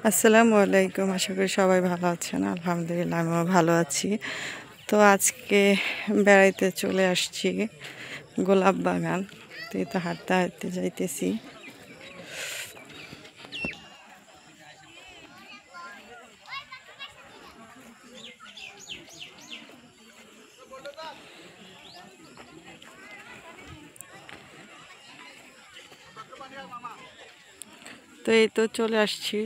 আসসালামু আলাইকুম। আশা করি সবাই ভালো আছেন। আলহামদুলিল্লাহ আমিও ভালো আছি। তো আজকে বেড়াইতে চলে আসছি গোলাপ বাগান। তো এই তো হাঁটতে হাঁটতে যাইতেছি। তো এই তো চলে আসছি।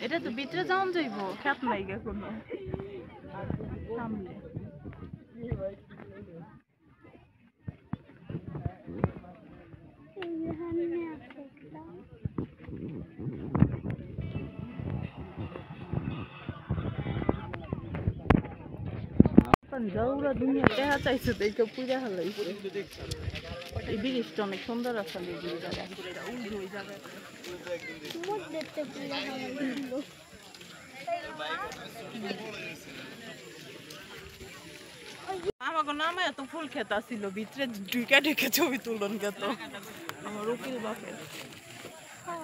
এটা তো ভিতরে যাওয়া যাইব, খেত নাই গে কোনো সামনে। জৌরা দুনিয়া দেখা চাইছে তো এইটা পুরা হালাইছে। এই ব্রিজটা অনেক সুন্দর আছে। আমাকে নামে এত ফুল খেতা ছিল ভিতরে ঢুকে ঢুকে ছবি তুলন গেত আমার উকিল বাপের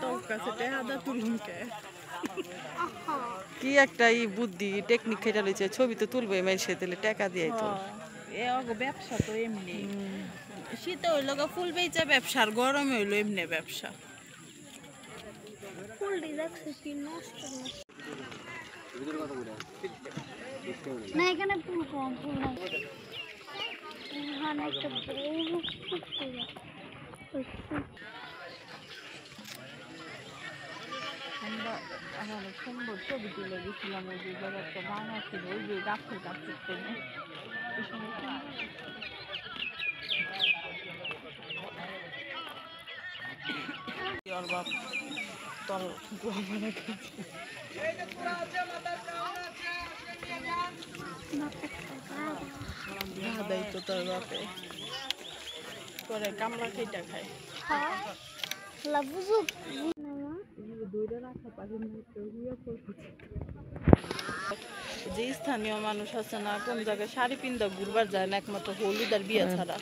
তোর কাছে টেহাদা তুলুন কে কি একটা এই বুদ্ধি টেকনিক খেটা লইছে, ছবি তো তুলবে মেয়েছে দিলে টাকা দিয়ে তো। এ ব্যবসা তো এমনি শীতে হইলো ফুল বেচা ব্যবসা, আর গরমে হইলো এমনি ব্যবসা। না এখানে ফুল কম, ফুল নাই। আমরা অনেক সুন্দর ছবি তুলে গেছিলাম। ওই যে জায়গাটা ভাঙা ছিল, ওই যে গাছের কাছে টেনে তল দেয় তো তোর বাপে করে কামলা খেটা খায়। যে স্থানীয় মানুষ আছে না, কোন জায়গায় শাড়ি পিন্দা ঘুরবার যায় না একমাত্র হলুদ আর বিয়া ছাড়া।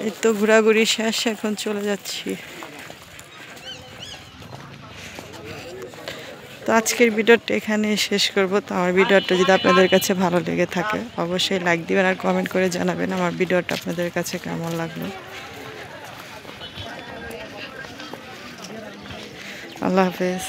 এই তো ঘোরাঘুরি শেষ, এখন চলে যাচ্ছি। তো আজকের ভিডিওটা এখানে শেষ করব। তো আমার ভিডিওটা যদি আপনাদের কাছে ভালো লেগে থাকে অবশ্যই লাইক দিবেন আর কমেন্ট করে জানাবেন আমার ভিডিওটা আপনাদের কাছে কেমন লাগলো। আল্লাহ হাফেজ।